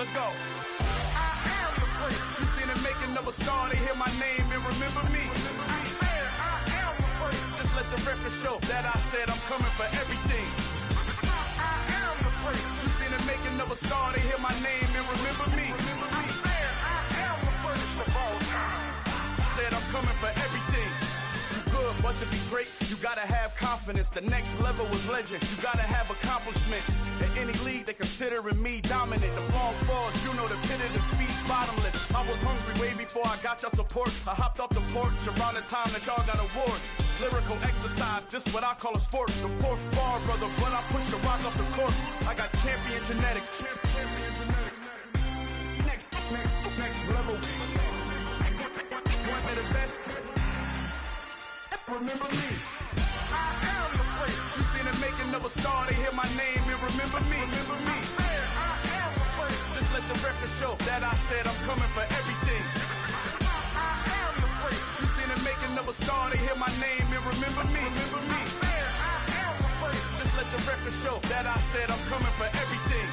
Let's go. I am the prince. You seen the making of a star, they hear my name and remember me. I am the prince. Just let the record show that I said I'm coming for everything. I am the prince. You seen the making of a star, they hear my name and remember me. I am the prince of all time. Said I'm coming for everything. Good, but to be great, you gotta have confidence. The next level was legend. You gotta have accomplishments. In any league, they considering me dominant. The long falls, you know the pit of defeat, bottomless. I was hungry way before I got your support. I hopped off the porch around the time that y'all got awards. Lyrical exercise, this what I call a sport. The fourth bar, brother, when I push the rock up the court. I got champion genetics. Champion genetics. Next level. One of the best. Remember me. I am the prince. You seen the making of a star, they hear my name and remember me. Remember me. I am the prince. Just let the record show that I said I'm coming for everything. I am the prince. You seen the making of a star, they hear my name and remember me. Remember me. I am the prince. Just let the record show that I said I'm coming for everything.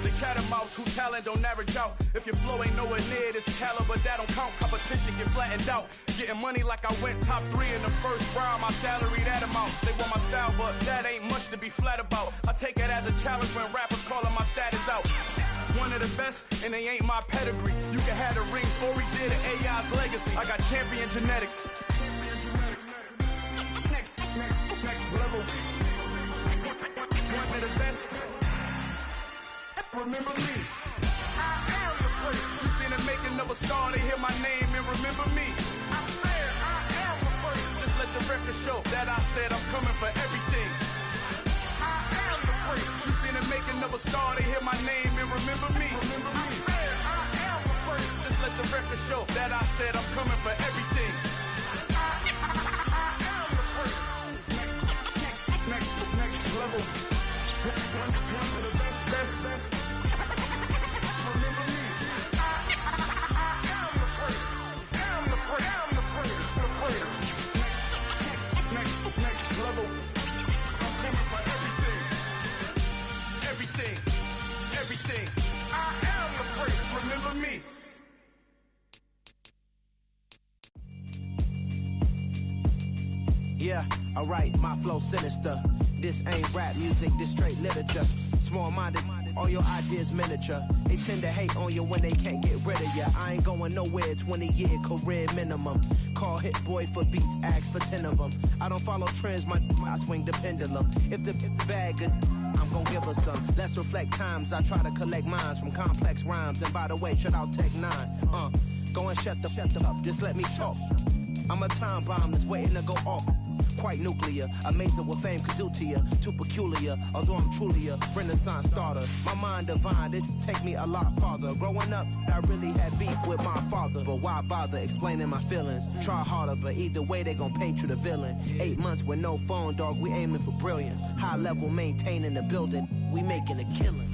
The cat and mouse, who talent don't average out. If your flow ain't nowhere near this caliber, that don't count. Competition get flattened out. Getting money like I went top 3 in the first round. My salary that amount. They want my style, but that ain't much to be flat about. I take it as a challenge when rappers calling my status out. One of the best, and they ain't my pedigree. You can have the rings, or we did an AI's legacy. I got champion genetics. Next level. One of the best. Remember me. I am the prince. You seen the making of a star, they hear my name and remember me. I am the prince. Just let the record show that I said I'm coming for everything. I am the prince. You seen the making of a star, they hear my name and remember me. Remember me. I am the prince. Just let the record show that I said I'm coming for everything. I am the prince. Next level. One of the best. Remember me. I am the prince. I'm the prince. Next level. I'm coming for everything. Everything. I am the prince. Remember me. Yeah, alright, my flow sinister. This ain't rap music, this straight literature. Small-minded, all your ideas miniature. They tend to hate on you when they can't get rid of you. I ain't going nowhere, 20-year career minimum. Call Hit Boy for beats, ask for 10 of them. I don't follow trends, I swing the pendulum. If the bag good, I'm gon' give her some. Let's reflect times, I try to collect minds from complex rhymes. And by the way, shout out Tech 9. Go and shut the up, just let me talk. I'm a time bomb that's waiting to go off. Quite nuclear, amazing what fame could do to you. Too peculiar, although I'm truly a renaissance starter. My mind divine, it take me a lot farther. Growing up, I really had beef with my father. But why bother explaining my feelings? Try harder, but either way they gon' paint you the villain. 8 months with no phone, dog, we aiming for brilliance. High level maintaining the building, we making a killing.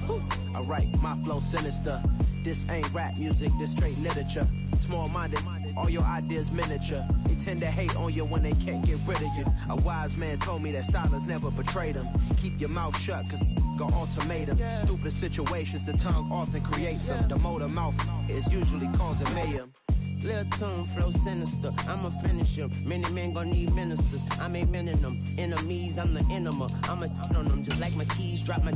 Alright, my flow sinister. This ain't rap music, this straight literature. Small-minded, all your ideas miniature. They tend to hate on you when they can't get rid of you. A wise man told me that silence never betrayed him. Keep your mouth shut, cause got ultimatums. Stupid situations, the tongue often creates them. The motor mouth is usually causing mayhem. Lil' tune, flow sinister, I'ma finish him. Many men gon' need ministers, I'm aiming them. Enemies, I'm the enema, I'ma on them. Just like my keys, drop my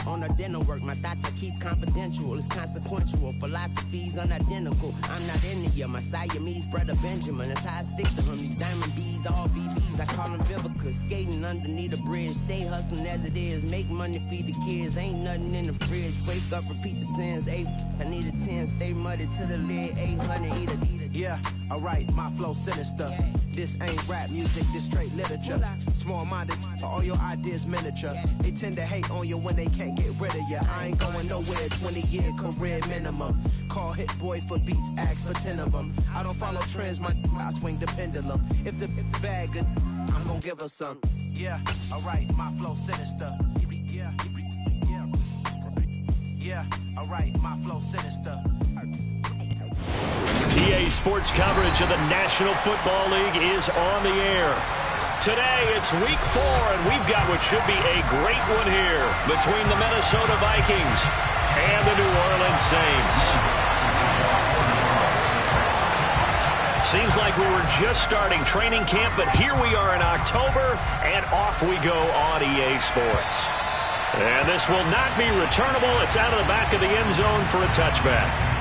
on the dinner work. My thoughts I keep confidential, it's consequential. Philosophies unidentical, I'm not into you. My Siamese brother Benjamin, that's how I stick to him. These diamond bees, all BBs, I call them Vivica. Skating underneath the bridge, stay hustling as it is. Make money, feed the kids, ain't nothing in the fridge. Wake up, repeat the sins, I need a 10, stay muddy to the lid, 800, eat a. Yeah, alright, my flow sinister. This ain't rap music, this straight literature. Small-minded, all your ideas miniature. They tend to hate on you when they can't get rid of you. I ain't going nowhere, 20-year career minimum. Call Hit Boy for beats, ask for 10 of them. I don't follow trends, I swing the pendulum. If the bag good, I'm gon' give her some. Yeah, alright, my flow sinister. Yeah, alright, my flow sinister. EA Sports coverage of the National Football League is on the air. Today, it's week 4, and we've got what should be a great one here between the Minnesota Vikings and the New Orleans Saints. Seems like we were just starting training camp, but here we are in October, and off we go on EA Sports. And this will not be returnable. It's out of the back of the end zone for a touchback.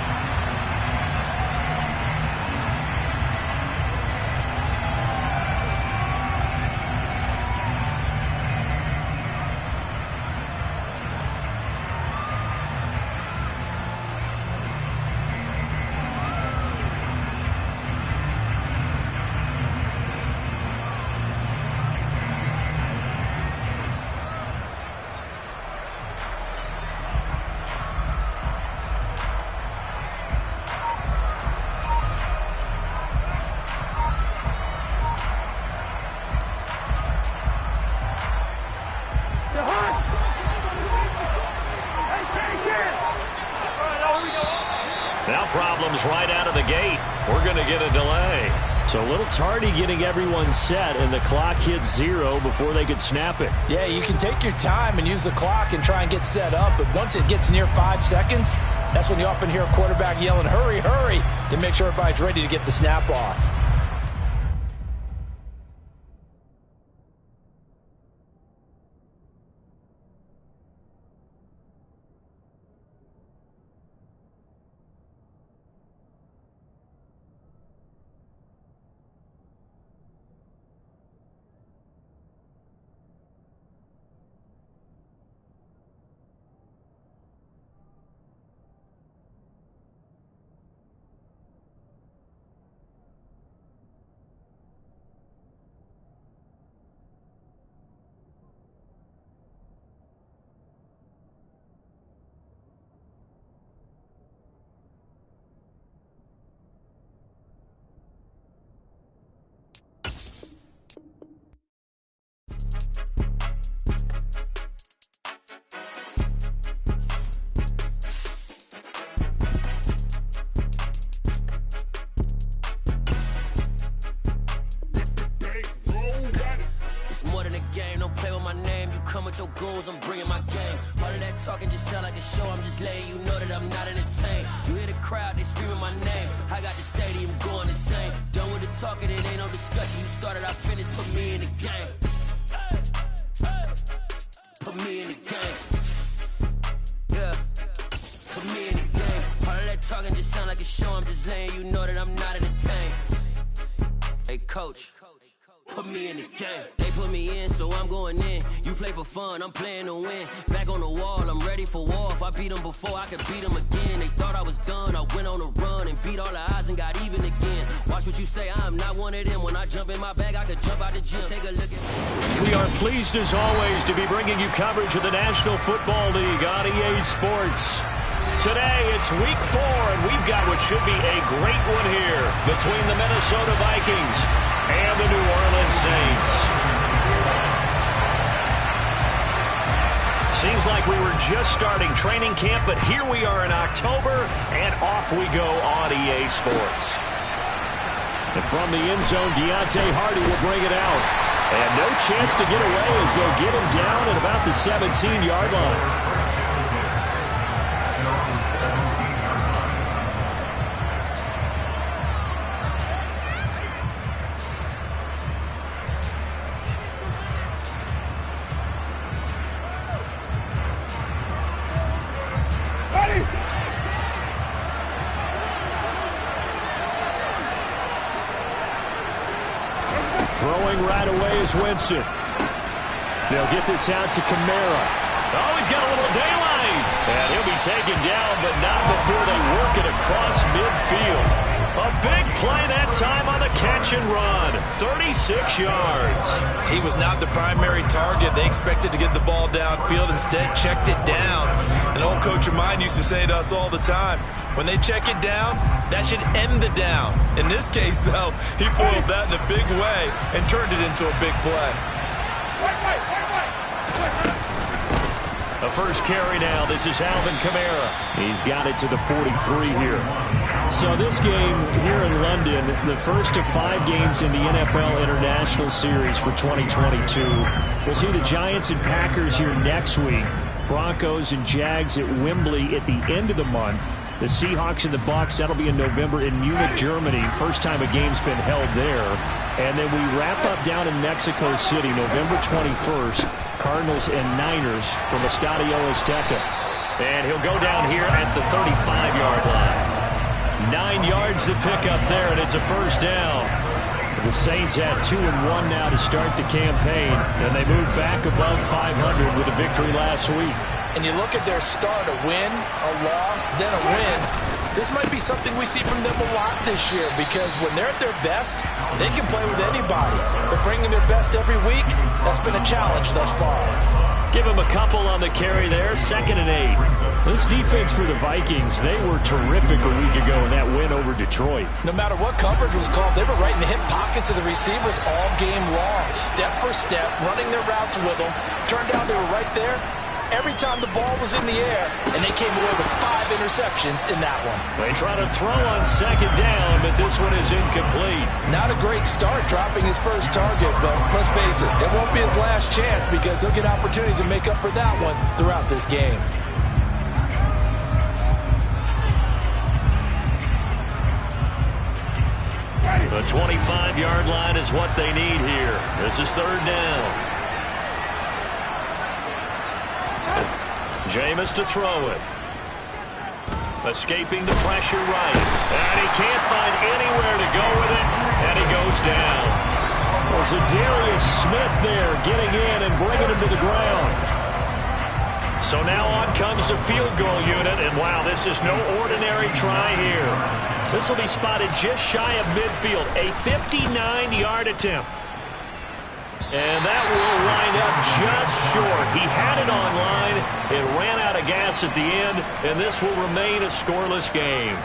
Now problems right out of the gate. We're going to get a delay. So a little tardy getting everyone set, and the clock hits 0 before they could snap it. Yeah, you can take your time and use the clock and try and get set up, but once it gets near 5 seconds, that's when you often hear a quarterback yelling, hurry, hurry, to make sure everybody's ready to get the snap off. With your goons, I'm bringing my game. All of that talking just sound like a show. I'm just letting you know that I'm not entertained. You hear the crowd, they screaming my name. I got the stadium going insane. Done with the talking, it ain't no discussion. You started, I finished. Put me in the game. Put me in the game. Yeah. Put me in the game. All of that talking just sound like a show. I'm just letting you know that I'm not entertained. Hey, coach. Put me in the game. They put me in, so I'm going in. You play for fun, I'm playing to win. Back on the wall, I'm ready for war. If I beat them before, I could beat them again. They thought I was done, I went on a run and beat all the odds and got even again. Watch what you say, I'm not one of them. When I jump in my bag, I could jump out the gym. Take a look at. We are pleased as always to be bringing you coverage of the National Football League on EA Sports. Today, it's week 4, and we've got what should be a great one here between the Minnesota Vikings and the New Orleans Saints. Seems like we were just starting training camp, but here we are in October, and off we go on EA Sports. And from the end zone, Deontay Hardy will bring it out. And no chance to get away as they'll get him down at about the 17-yard line. Throwing right away is Winston. They'll get this out to Kamara. Oh, he's got a little daylight. And he'll be taken down, but not before they work it across midfield. A big play that time on the catch and run. 36 yards. He was not the primary target. They expected to get the ball downfield. Instead, checked it down. An old coach of mine used to say to us all the time, when they check it down, that should end the down. In this case, though, he foiled that in a big way and turned it into a big play. The first carry now. This is Alvin Kamara. He's got it to the 43 here. So this game here in London, the first of 5 games in the NFL International Series for 2022. We'll see the Giants and Packers here next week. Broncos and Jags at Wembley at the end of the month. The Seahawks and the Bucs, that'll be in November in Munich, Germany. First time a game's been held there. And then we wrap up down in Mexico City, November 21st. Cardinals and Niners from Estadio Azteca. And he'll go down here at the 35-yard line. 9 yards to pick up there, and it's a first down. The Saints had 2-1 now to start the campaign, and they moved back above 500 with a victory last week. And you look at their start, a win, a loss, then a win. This might be something we see from them a lot this year, because when they're at their best, they can play with anybody. But bringing their best every week, that's been a challenge thus far. Give him a couple on the carry there, 2nd and 8. This defense for the Vikings, they were terrific a week ago in that win over Detroit. No matter what coverage was called, they were right in the hip pockets of the receivers all game long, step for step, running their routes with them. Turned out they were right there every time the ball was in the air, and they came away with 5 interceptions in that one. They try to throw on 2nd down, but this one is incomplete. Not a great start dropping his first target, but let's face it, it won't be his last chance because he'll get opportunities to make up for that one throughout this game. The 25-yard line is what they need here. This is 3rd down. Jameis to throw it. Escaping the pressure right. And he can't find anywhere to go with it. And he goes down. Well, Zadarius Smith there getting in and bringing him to the ground. So now on comes the field goal unit. And wow, this is no ordinary try here. This will be spotted just shy of midfield. A 59-yard attempt. And that will line up just short. He had it on line. It ran out of gas at the end, and this will remain a scoreless game.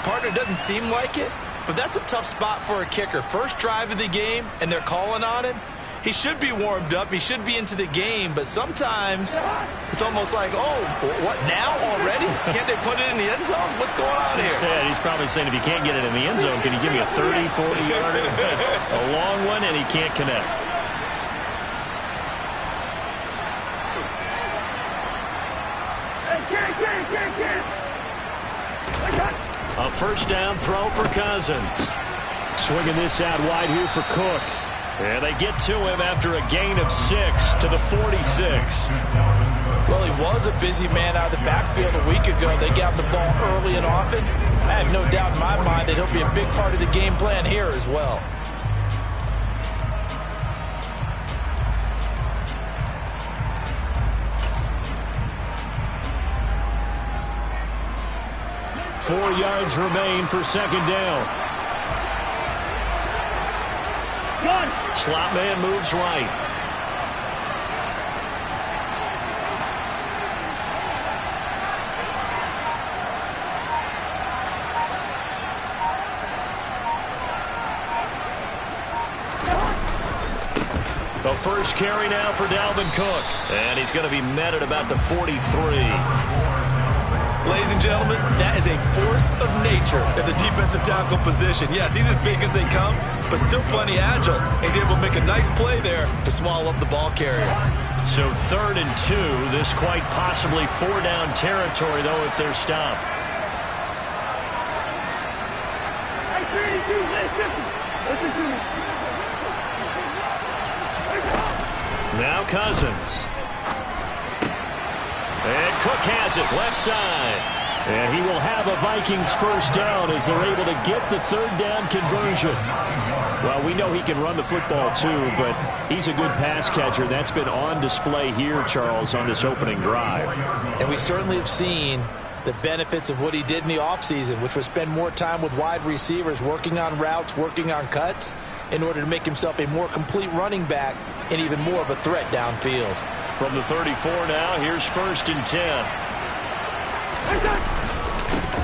Partner, doesn't seem like it, but that's a tough spot for a kicker. First drive of the game, and they're calling on him. He should be warmed up. He should be into the game, but sometimes it's almost like, oh, what, now already? Can't they put it in the end zone? What's going on here? Yeah, he's probably saying if you can't get it in the end zone, can you give me a 30, 40-yarder? A long one, and he can't connect. A first down throw for Cousins. Swinging this out wide here for Cook. And they get to him after a gain of 6 to the 46. Well, he was a busy man out of the backfield a week ago. They got the ball early and often. I have no doubt in my mind that he'll be a big part of the game plan here as well. Four yards remain for 2nd down. Slot man moves right. The first carry now for Dalvin Cook. And he's going to be met at about the 43. Ladies and gentlemen, that is a force of nature at the defensive tackle position. Yes, he's as big as they come, but still plenty agile. He's able to make a nice play there to swallow up the ball carrier. So 3rd and 2. This quite possibly 4-down territory, though, if they're stopped. Now Cousins. And Cook has it, left side. And he will have a Vikings first down as they're able to get the 3rd down conversion. Well, we know he can run the football too, but he's a good pass catcher. That's been on display here, Charles, on this opening drive. And we certainly have seen the benefits of what he did in the offseason, which was spend more time with wide receivers, working on routes, working on cuts, in order to make himself a more complete running back and even more of a threat downfield. From the 34 now, here's 1st and 10.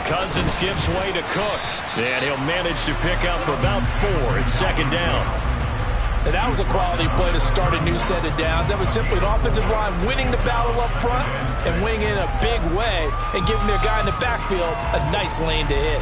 Cousins gives way to Cook. And he'll manage to pick up about 4 at 2nd down. And that was a quality play to start a new set of downs. That was simply an offensive line winning the battle up front and winning in a big way and giving their guy in the backfield a nice lane to hit.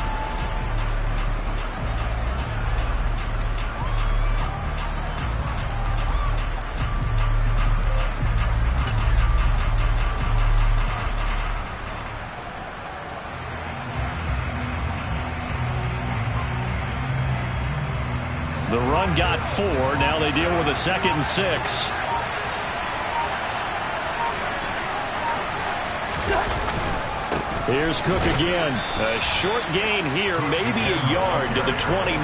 run got 4. Now they deal with a 2nd and 6. Here's Cook again. A short gain here, maybe a yard to the 29.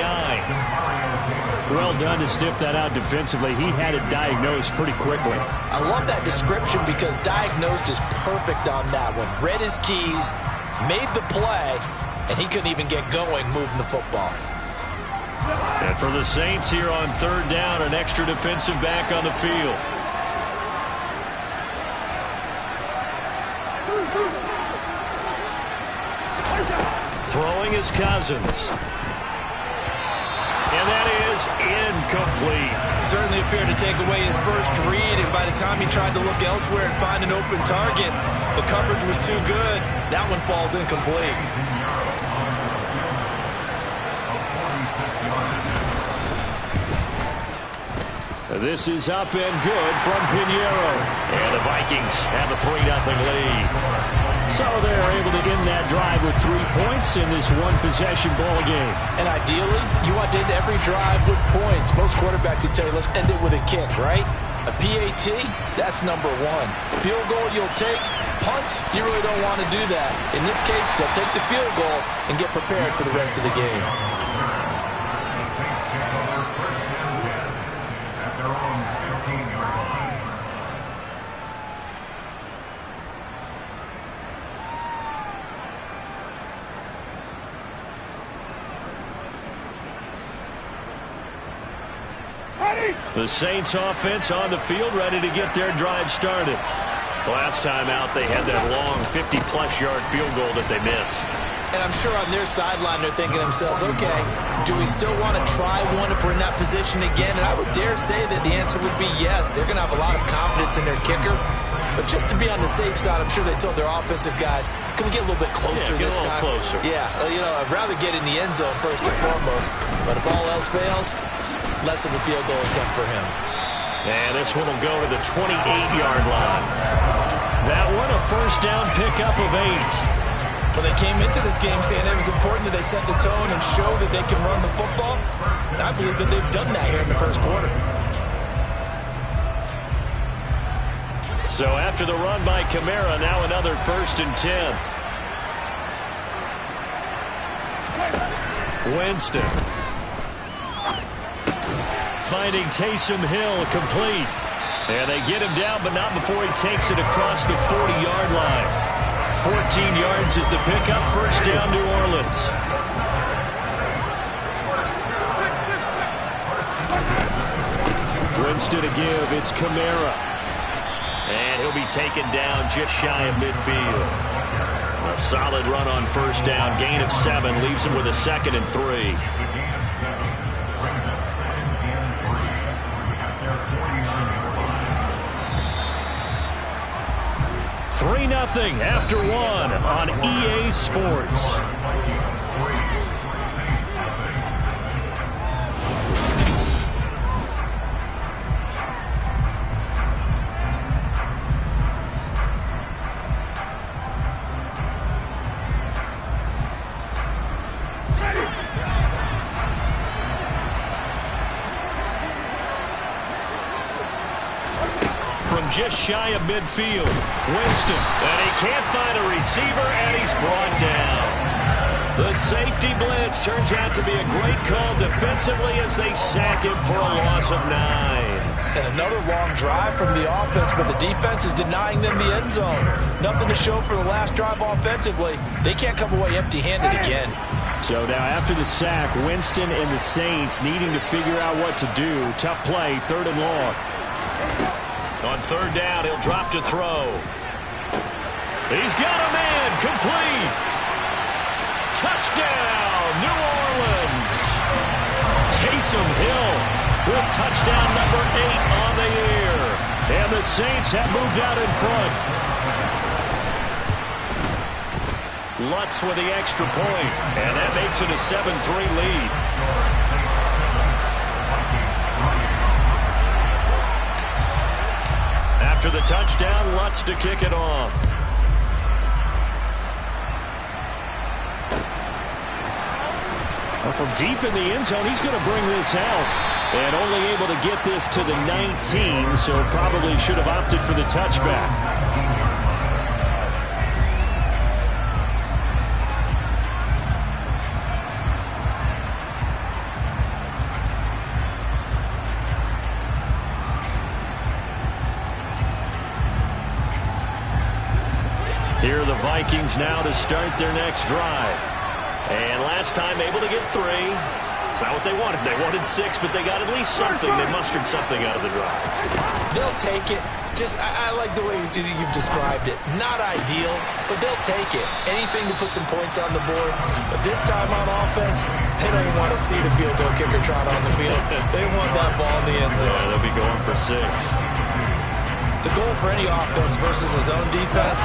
Well done to sniff that out defensively. He had it diagnosed pretty quickly. I love that description because diagnosed is perfect on that one. Read his keys, made the play, and he couldn't even get going moving the football. And for the Saints here on 3rd down, an extra defensive back on the field. Throwing is Cousins. And that is incomplete. Certainly appeared to take away his first read, and by the time he tried to look elsewhere and find an open target, the coverage was too good. That one falls incomplete. This is up and good from Pinheiro. And the Vikings have a 3-0 lead. So they're able to end that drive with 3 points in this one-possession ball game. And ideally, you want to end every drive with points. Most quarterbacks would tell you, let's end it with a kick, right? A PAT, that's number 1. Field goal, you'll take. Punts, you really don't want to do that. In this case, they'll take the field goal and get prepared for the rest of the game. The Saints offense on the field, ready to get their drive started. Last time out, they had that long 50-plus yard field goal that they missed. And I'm sure on their sideline they're thinking to themselves, okay, do we still want to try one if we're in that position again? And I would dare say that the answer would be yes. They're going to have a lot of confidence in their kicker. But just to be on the safe side, I'm sure they told their offensive guys, can we get a little bit closer this time? Closer. Yeah, I'd rather get in the end zone first and foremost. But if all else fails, less of a field goal attempt for him. And this one will go to the 28-yard line. That one, a first down pickup of 8. Well, they came into this game saying it was important that they set the tone and show that they can run the football. And I believe that they've done that here in the first quarter. So after the run by Kamara, now another 1st and 10. Winston. Finding Taysom Hill complete. And they get him down, but not before he takes it across the 40-yard line. 14 yards is the pickup. First down, New Orleans. Winston to give. It's Kamara. And he'll be taken down just shy of midfield. A solid run on first down. Gain of 7 leaves him with a 2nd and 3. 3-0 after 1 on EA Sports. Just shy of midfield. Winston, and he can't find a receiver, and he's brought down. The safety blitz turns out to be a great call defensively as they sack him for a loss of 9. And another long drive from the offense, but the defense is denying them the end zone. Nothing to show for the last drive offensively. They can't come away empty-handed again. So now after the sack, Winston and the Saints needing to figure out what to do. Tough play, 3rd and long. On 3rd down, he'll drop to throw. He's got a man, complete. Touchdown, New Orleans. Taysom Hill with touchdown number 8 on the year. And the Saints have moved out in front. Lutz with the extra point, and that makes it a 7-3 lead. After the touchdown, Lutz to kick it off. A from deep in the end zone, he's going to bring this out. And only able to get this to the 19, so probably should have opted for the touchback. Here are the Vikings now to start their next drive. And last time able to get 3. It's not what they wanted. They wanted 6, but they got at least something. They mustered something out of the drive. They'll take it. I like the way you've described it. Not ideal, but they'll take it. Anything to put some points on the board. But this time on offense, they don't even want to see the field goal kicker trot on the field. They want that ball in the end zone. Yeah, they'll be going for 6. The goal for any offense versus a zone defense,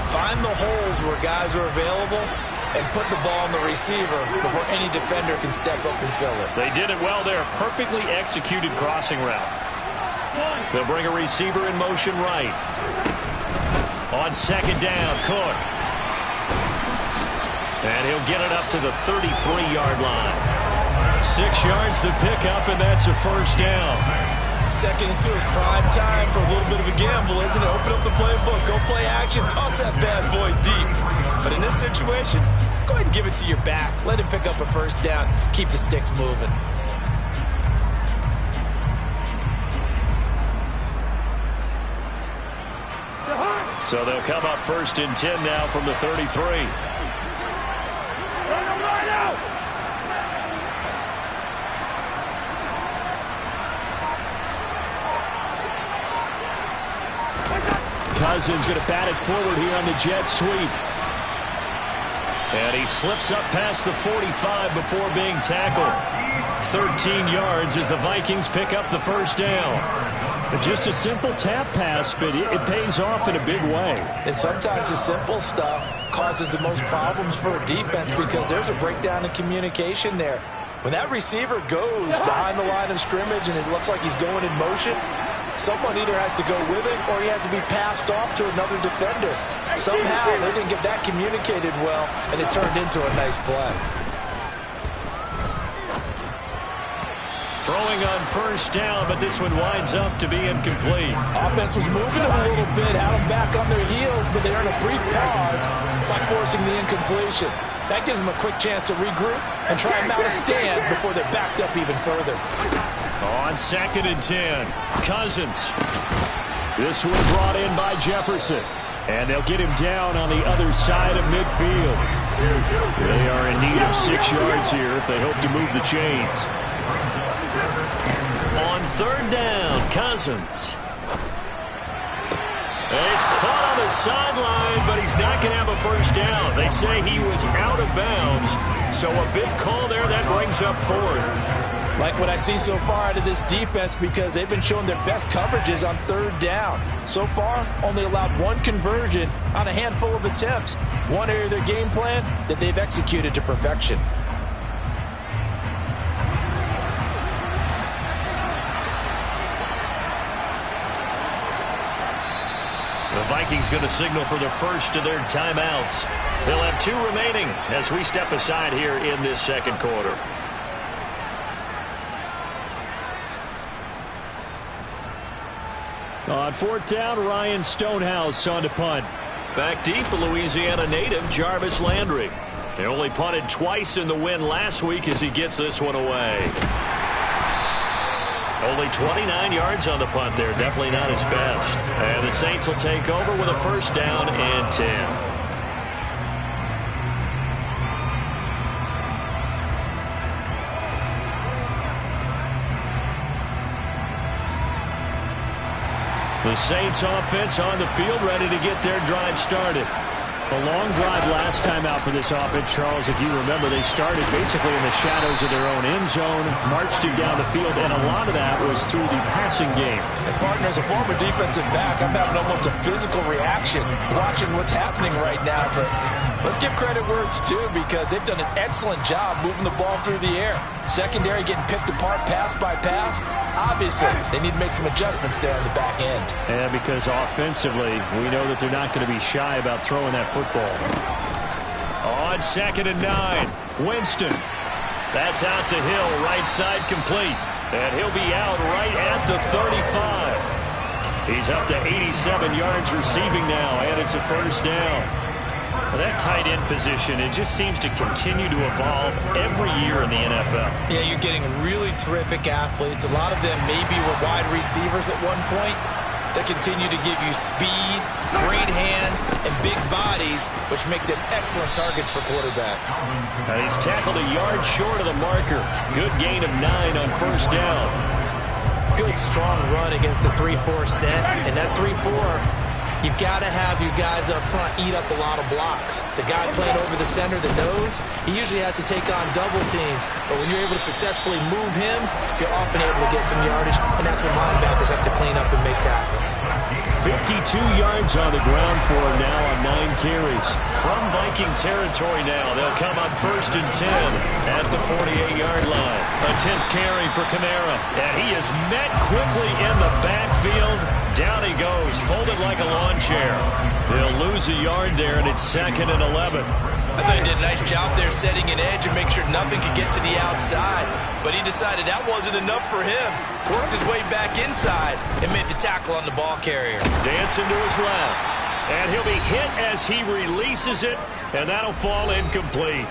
find the holes where guys are available and put the ball on the receiver before any defender can step up and fill it. They did it well there. Perfectly executed crossing route. They'll bring a receiver in motion right. On second down, Cook. And he'll get it up to the 33-yard line. 6 yards the pickup, and that's a first down. 2nd and 2 is prime time for a little bit of a gamble, isn't it? Open up the playbook, go play action, toss that bad boy deep. But in this situation, go ahead and give it to your back. Let him pick up a first down. Keep the sticks moving. So they'll come up 1st and 10 now from the 33. Cousins going to bat it forward here on the jet sweep. And he slips up past the 45 before being tackled. 13 yards as the Vikings pick up the first down. Just a simple tap pass, but it pays off in a big way. And sometimes the simple stuff causes the most problems for a defense because there's a breakdown in communication there. When that receiver goes behind the line of scrimmage and it looks like he's going in motion, someone either has to go with him or he has to be passed off to another defender. Somehow they didn't get that communicated well, and it turned into a nice play. Throwing on first down, but this one winds up to be incomplete. Offense was moving them a little bit, had them back on their heels, but they earned a brief pause by forcing the incompletion. That gives them a quick chance to regroup and try and mount a stand before they're backed up even further. On 2nd and 10, Cousins. This one brought in by Jefferson. And they'll get him down on the other side of midfield. They are in need of 6 yards here if they hope to move the chains. On 3rd down, Cousins. And he's caught on the sideline, but he's not going to have a first down. They say he was out of bounds, so a big call there that brings up 4th. Like what I see so far out of this defense because they've been showing their best coverages on 3rd down. So far, only allowed 1 conversion on a handful of attempts. One area of their game plan that they've executed to perfection. The Vikings going to signal for the first of their timeouts. They'll have 2 remaining as we step aside here in this 2nd quarter. On 4th down, Ryan Stonehouse on to punt. Back deep, a Louisiana native, Jarvis Landry. He only punted twice in the win last week as he gets this one away. Only 29 yards on the punt there. Definitely not his best. And the Saints will take over with a first down and 10. The Saints offense on the field, ready to get their drive started. A long drive last time out for this offense, Charles. If you remember, they started basically in the shadows of their own end zone, marched him down the field, and a lot of that was through the passing game. And partner, as a former defensive back, I'm having almost a physical reaction watching what's happening right now. But let's give credit where it's due because they've done an excellent job moving the ball through the air. Secondary getting picked apart pass by pass. Obviously, they need to make some adjustments there on the back end. And because offensively, we know that they're not going to be shy about throwing that football. On 2nd and 9, Winston. That's out to Hill, right side complete. And he'll be out right at the 35. He's up to 87 yards receiving now, and it's a first down. That tight end position, it just seems to continue to evolve every year in the NFL. Yeah, you're getting really terrific athletes. A lot of them maybe were wide receivers at one point. They continue to give you speed, great hands, and big bodies, which make them excellent targets for quarterbacks. And he's tackled a yard short of the marker. Good gain of 9 on first down. Good, strong run against the 3-4 set. And that 3-4, you've got to have your guys up front eat up a lot of blocks. The guy playing over the center, the nose, he usually has to take on double teams. But when you're able to successfully move him, you're often able to get some yardage, and that's when linebackers have to clean up and make tackles. 52 yards on the ground for him now on 9 carries. From Viking territory now, they'll come on 1st and 10 at the 48-yard line. A 10th carry for Kamara, and he is met quickly in the backfield. Down he goes, folded like a lawn chair. They'll lose a yard there, and it's 2nd and 11. I thought he did a nice job there setting an edge and make sure nothing could get to the outside. But he decided that wasn't enough for him. Worked his way back inside and made the tackle on the ball carrier. Dancing to his left. And he'll be hit as he releases it, and that'll fall incomplete.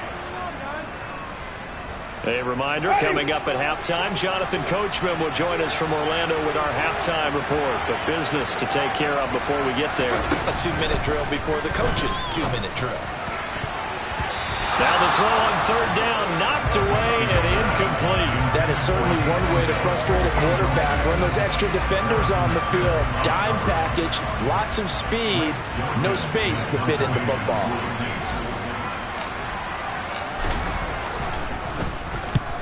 A reminder, coming up at halftime, Jonathan Coachman will join us from Orlando with our halftime report. But business to take care of before we get there. A 2-minute drill before the coach's 2-minute drill. Now the throw on 3rd down, knocked away and incomplete. That is certainly one way to frustrate a quarterback. Run those extra defenders on the field. Dime package, lots of speed, no space to fit into football.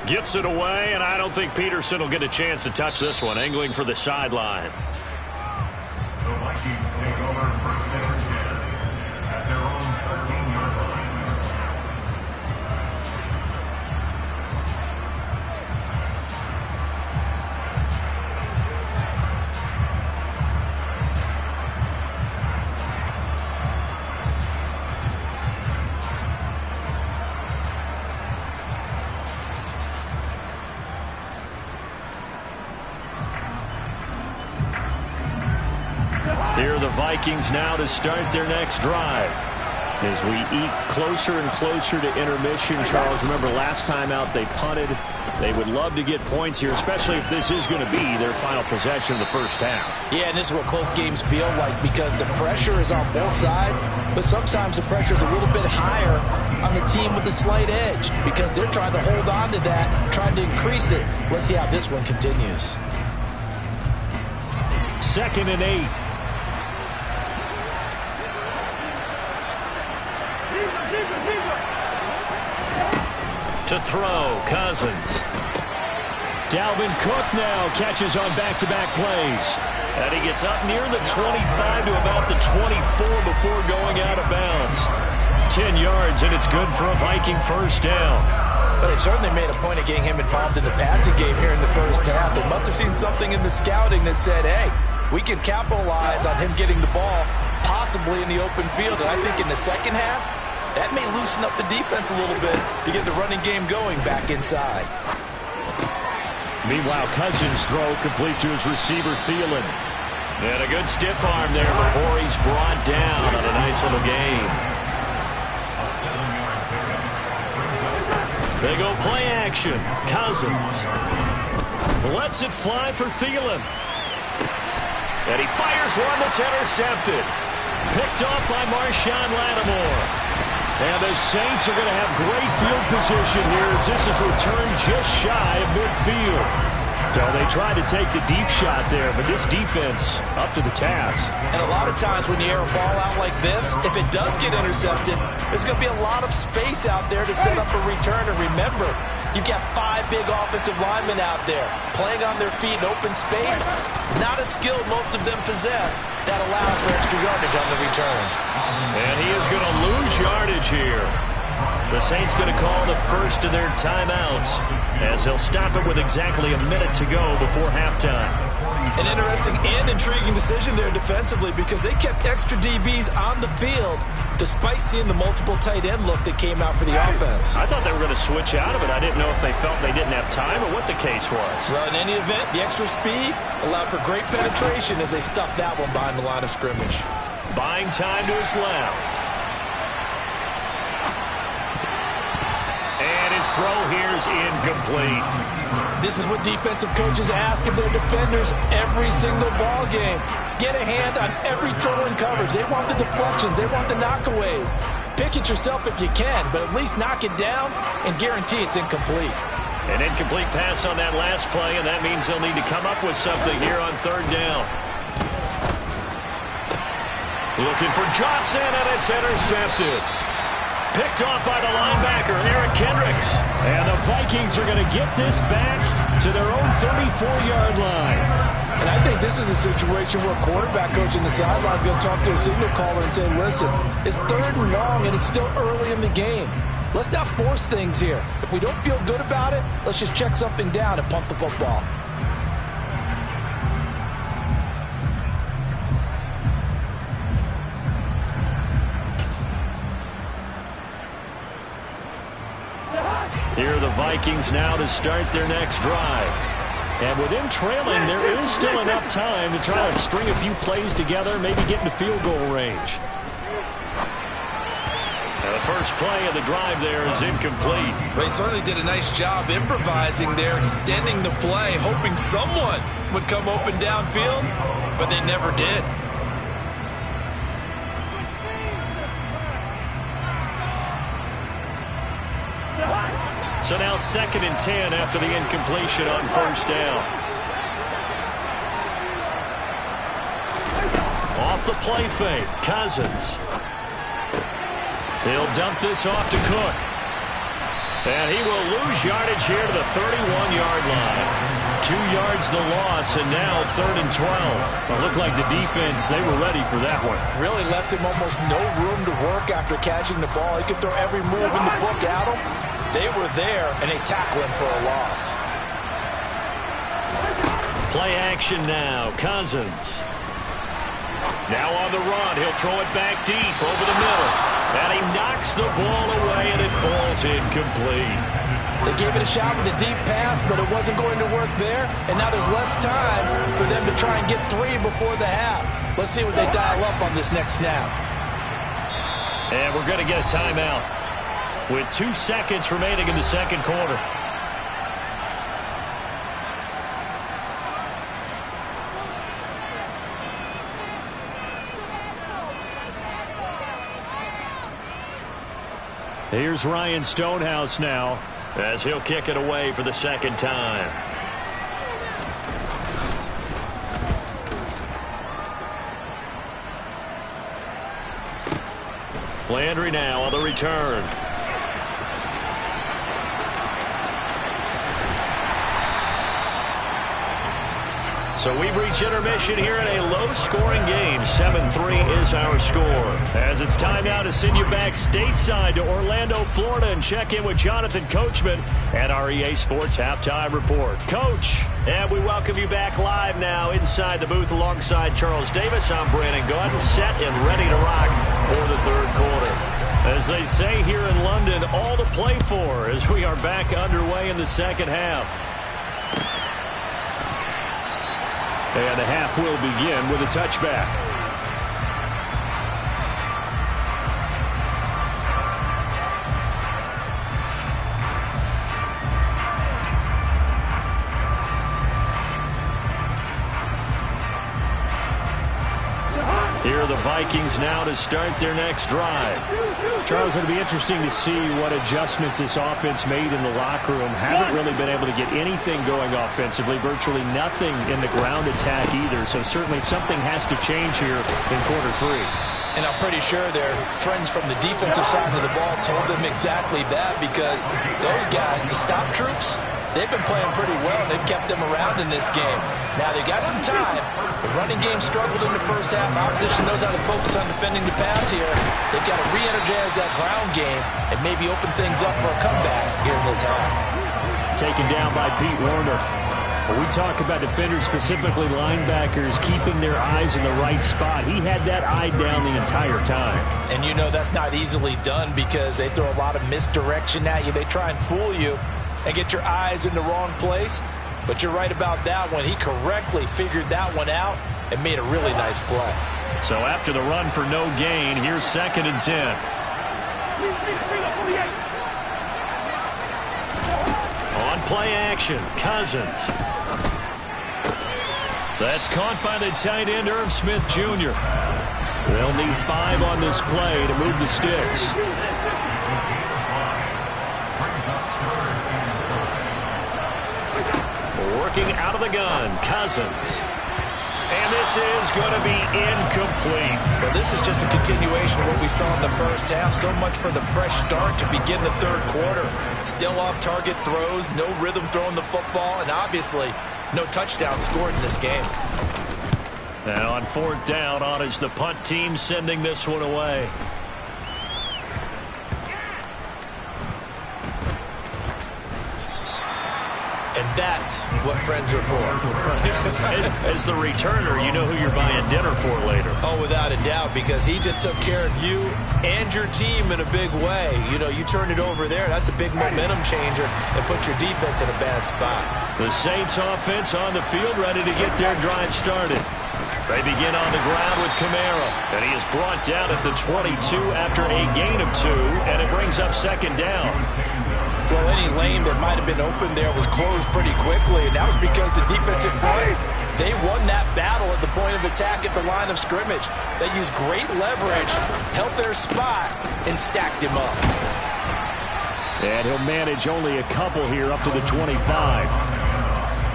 Gets it away, and I don't think Peterson will get a chance to touch this one. Angling for the sideline. The Vikings take over 1st and 10 at their own 13-yard line. Here are the Vikings now to start their next drive. As we eat closer and closer to intermission, Charles, remember last time out they punted. They would love to get points here, especially if this is going to be their final possession of the first half. Yeah, and this is what close games feel like because the pressure is on both sides, but sometimes the pressure is a little bit higher on the team with the slight edge because they're trying to hold on to that, trying to increase it. Let's see how this one continues. 2nd and 8. To throw, Cousins. Dalvin Cook now catches on back-to-back plays. And he gets up near the 25 to about the 24 before going out of bounds. 10 yards, and it's good for a Viking first down. But they certainly made a point of getting him involved in the passing game here in the first half. They must have seen something in the scouting that said, hey, we can capitalize on him getting the ball possibly in the open field. And I think in the second half, that may loosen up the defense a little bit to get the running game going back inside. Meanwhile, Cousins' throw complete to his receiver, Thielen. And a good stiff arm there before he's brought down on a nice little gain. They go play action. Cousins lets it fly for Thielen. And he fires one that's intercepted. Picked off by Marshawn Lattimore. And the Saints are going to have great field position here as this is returned just shy of midfield. So they tried to take the deep shot there, but this defense up to the task. And a lot of times when you air a ball out like this, if it does get intercepted, there's going to be a lot of space out there to set up a return. And remember, you've got 5 big offensive linemen out there playing on their feet in open space. Not a skill most of them possess that allows for extra yardage on the return. And he is going to lose yardage here. The Saints going to call the first of their timeouts as they'll stop it with exactly a minute to go before halftime. An interesting and intriguing decision there defensively because they kept extra DBs on the field despite seeing the multiple tight end look that came out for the offense. I thought they were going to switch out of it. I didn't know if they felt they didn't have time or what the case was. Well, in any event, the extra speed allowed for great penetration as they stuffed that one behind the line of scrimmage. Buying time to his left. And his throw here's incomplete. This is what defensive coaches ask of their defenders every single ball game. Get a hand on every throw in coverage. They want the deflections. They want the knockaways. Pick it yourself if you can, but at least knock it down and guarantee it's incomplete. An incomplete pass on that last play, and that means they'll need to come up with something here on third down. Looking for Johnson, and it's intercepted. Picked off by the linebacker, Eric Kendricks. And the Vikings are going to get this back to their own 34-yard line. And I think this is a situation where quarterback coach in the sideline is going to talk to a signal caller and say, listen, it's third and long and it's still early in the game. Let's not force things here. If we don't feel good about it, let's just check something down and punt the football. Here are the Vikings now to start their next drive. And with them trailing, there is still enough time to try to string a few plays together, maybe get into field goal range. Now the first play of the drive there is incomplete. They certainly did a nice job improvising there, extending the play, hoping someone would come open downfield, but they never did. So now 2nd and 10 after the incompletion on first down. Off the play fake, Cousins. He'll dump this off to Cook. And he will lose yardage here to the 31-yard line. 2 yards the loss, and now 3rd and 12. It looked like the defense, they were ready for that one. Really left him almost no room to work after catching the ball. He could throw every move in the book at him. They were there, and they tackle him for a loss. Play action now. Cousins. Now on the run. He'll throw it back deep over the middle. And he knocks the ball away, and it falls incomplete. They gave it a shot with a deep pass, but it wasn't going to work there. And now there's less time for them to try and get 3 before the half. Let's see what they dial up on this next snap. And we're going to get a timeout with 2 seconds remaining in the second quarter. Here's Ryan Stonehouse now as he'll kick it away for the second time. Landry now on the return. So we've reached intermission here in a low-scoring game. 7-3 is our score. As it's time now to send you back stateside to Orlando, Florida, and check in with Jonathan Coachman at our EA Sports Halftime Report. Coach, and we welcome you back live now inside the booth alongside Charles Davis. I'm Brandon Gordon, set and ready to rock for the third quarter. As they say here in London, all to play for as we are back underway in the second half. And the half will begin with a touchback. Here are the Vikings now to start their next drive. Charles, it'll be interesting to see what adjustments this offense made in the locker room. Haven't really been able to get anything going offensively, virtually nothing in the ground attack either. So certainly something has to change here in quarter 3. And I'm pretty sure their friends from the defensive side of the ball told them exactly that, because those guys, the stop troops, they've been playing pretty well. They've kept them around in this game. Now, they got some time. The running game struggled in the first half. Opposition knows how to focus on defending the pass here. They've got to re-energize that ground game and maybe open things up for a comeback here in this half. Taken down by Pete Werner. When we talk about defenders, specifically linebackers, keeping their eyes in the right spot, he had that eye down the entire time. And you know that's not easily done because they throw a lot of misdirection at you. They try and fool you and get your eyes in the wrong place. But you're right about that one. He correctly figured that one out and made a really nice play. So after the run for no gain, here's 2nd and 10. On play action, Cousins. That's caught by the tight end, Irv Smith Jr. They'll need 5 on this play to move the sticks. Working out of the gun, Cousins. And this is going to be incomplete. Well, this is just a continuation of what we saw in the first half. So much for the fresh start to begin the third quarter. Still off-target throws, no rhythm throwing the football, and obviously no touchdown scored in this game. And on 4th down, on is the punt team sending this one away. And that's what friends are for. As the returner, you know who you're buying dinner for later. Oh, without a doubt, because he just took care of you and your team in a big way. You know, you turn it over there, that's a big momentum changer and put your defense in a bad spot. The Saints offense on the field, ready to get their drive started. They begin on the ground with Kamara, and he is brought down at the 22 after a gain of 2, and it brings up 2nd down. Well, any lane that might have been open there was closed pretty quickly, and that was because the defensive front, they won that battle at the point of attack at the line of scrimmage. They used great leverage, held their spot, and stacked him up. And he'll manage only a couple here up to the 25.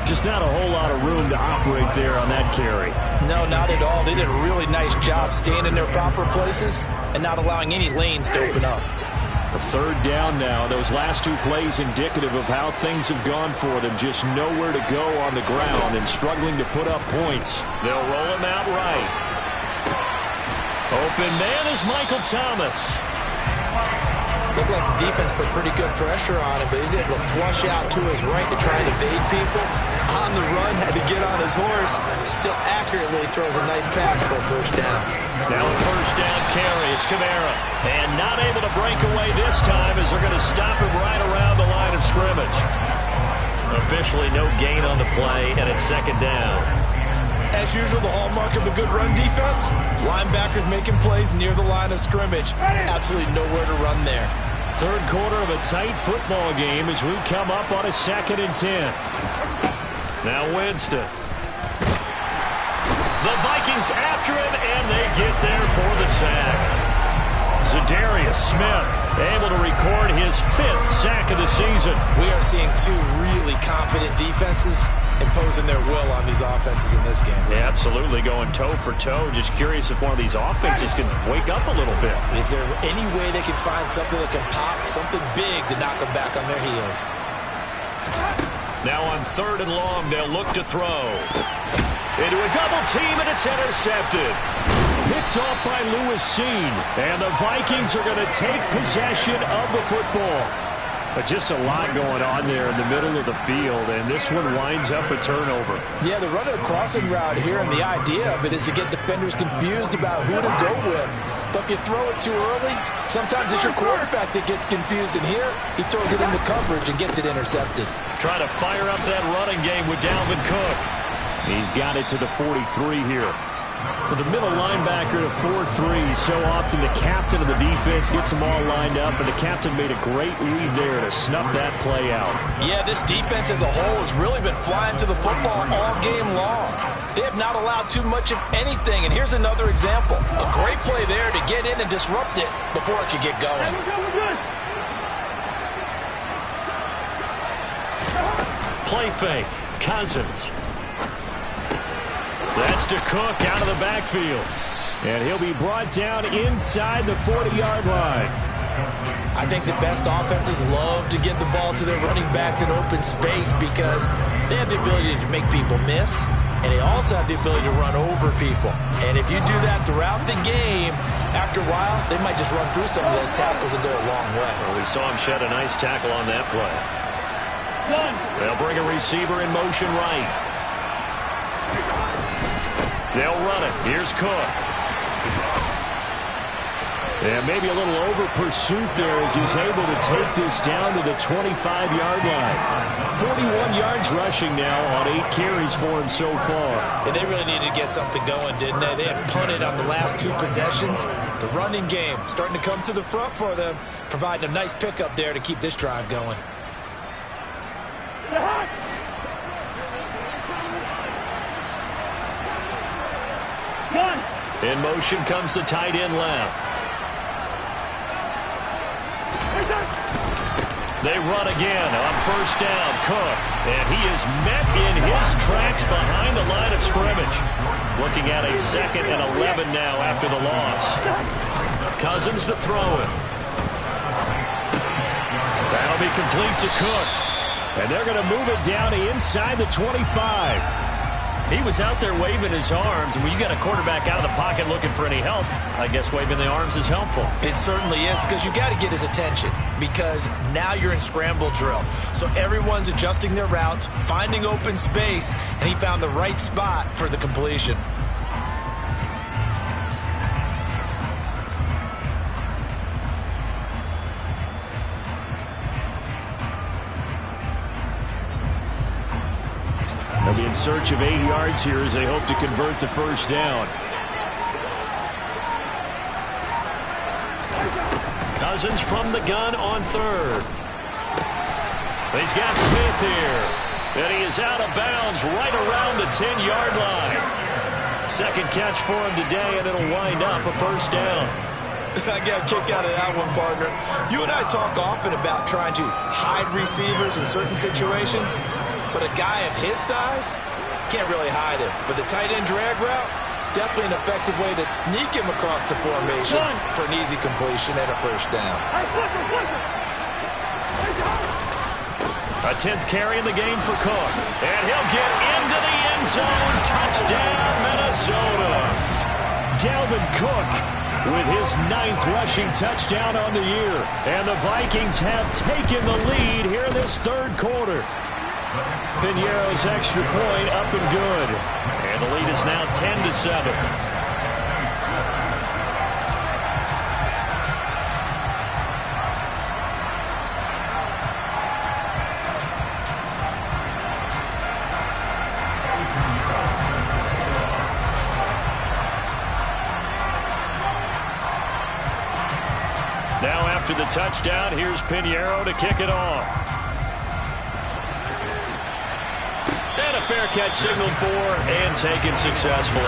Just not a whole lot of room to operate there on that carry. No, not at all. They did a really nice job staying in their proper places and not allowing any lanes to open up. A 3rd down now. Those last 2 plays indicative of how things have gone for them. Just nowhere to go on the ground and struggling to put up points. They'll roll him out right. Open man is Michael Thomas. Looked like the defense put pretty good pressure on him, but he's able to flush out to his right to try and evade people. On the run, had to get on his horse. Still accurately throws a nice pass for a 1st down. Now a 1st down carry. It's Kamara. And not able to break away this time as they're going to stop him right around the line of scrimmage. Officially no gain on the play, and it's 2nd down. As usual, the hallmark of a good run defense, linebackers making plays near the line of scrimmage. Absolutely nowhere to run there. 3rd quarter of a tight football game as we come up on a 2nd and 10. Now Winston. The Vikings after him, and they get there for the sack. Za'Darius Smith able to record his 5th sack of the season. We are seeing 2 really confident defenses imposing their will on these offenses in this game. Yeah, absolutely, going toe for toe. Just curious if one of these offenses can wake up a little bit. Is there any way they can find something that can pop, something big to knock them back on their heels? Now on 3rd and long, they'll look to throw. Into a double team, and it's intercepted. Picked off by Lewis Seen. And the Vikings are going to take possession of the football. But just a lot going on there in the middle of the field, and this one winds up a turnover. Yeah, they're running a crossing route here, and the idea of it is to get defenders confused about who to go with. But if you throw it too early, sometimes it's your quarterback that gets confused, and here he throws it into coverage and gets it intercepted. Trying to fire up that running game with Dalvin Cook. He's got it to the 43 here. With the middle linebacker to 4-3, so often the captain of the defense gets them all lined up, and the captain made a great read there to snuff that play out. Yeah, this defense as a whole has really been flying to the football all game long. They have not allowed too much of anything, and here's another example. A great play there to get in and disrupt it before it could get going. Play fake, Cousins. That's to Cook out of the backfield. And he'll be brought down inside the 40-yard line. I think the best offenses love to get the ball to their running backs in open space because they have the ability to make people miss, and they also have the ability to run over people. And if you do that throughout the game, after a while, they might just run through some of those tackles and go a long way. Well, we saw him shed a nice tackle on that play. They'll bring a receiver in motion right. They'll run it. Here's Cook. And maybe a little over pursuit there as he's able to take this down to the 25-yard line. 41 yards rushing now on 8 carries for him so far. And they really needed to get something going, didn't they? They had punted on the last 2 possessions. The running game starting to come to the front for them, providing a nice pickup there to keep this drive going. In motion comes the tight end left. They run again on first down. Cook. And he is met in his tracks behind the line of scrimmage. Looking at a 2nd and 11 now after the loss. Cousins to throw it. That'll be complete to Cook. And they're going to move it down to inside the 25. He was out there waving his arms, and when you got a quarterback out of the pocket looking for any help, I guess waving the arms is helpful. It certainly is, because you got to get his attention, because now you're in scramble drill. So everyone's adjusting their routes, finding open space, and he found the right spot for the completion. They'll be in search of 8 yards here as they hope to convert the first down. Cousins from the gun on 3rd. He's got Smith here. And he is out of bounds right around the 10-yard line. 2nd catch for him today, and it'll wind up a first down. I got a kick out of that one, partner. You and I talk often about trying to hide receivers in certain situations. But a guy of his size can't really hide him. But the tight end drag route, definitely an effective way to sneak him across the formation for an easy completion and a first down. A 10th carry in the game for Cook. And he'll get into the end zone. Touchdown, Minnesota. Dalvin Cook with his 9th rushing touchdown on the year. And the Vikings have taken the lead here in this 3rd quarter. Piñeiro's extra point up and good. And the lead is now 10-7. Now after the touchdown, here's Piñeiro to kick it off. And a fair catch signaled for and taken successfully.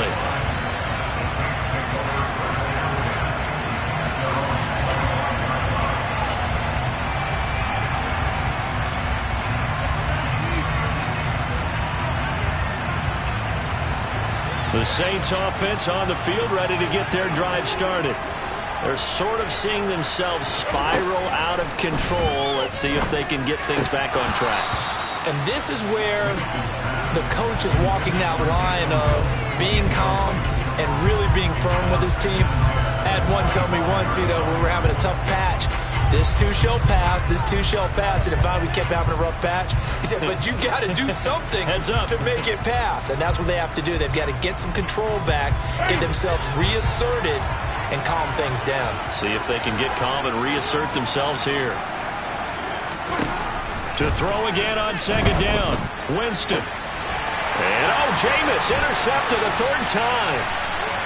The Saints offense on the field ready to get their drive started. They're sort of seeing themselves spiral out of control. Let's see if they can get things back on track. And this is where the coach is walking that line of being calm and really being firm with his team. I had one tell me once, when we were having a tough patch, this too shall pass, this too shall pass. And finally we kept having a rough patch. He said, but you got to do something to make it pass. And that's what they have to do. They've got to get some control back, get themselves reasserted, and calm things down. See if they can get calm and reassert themselves here. To throw again on 2nd down. Winston. And Jameis intercepted a 3rd time.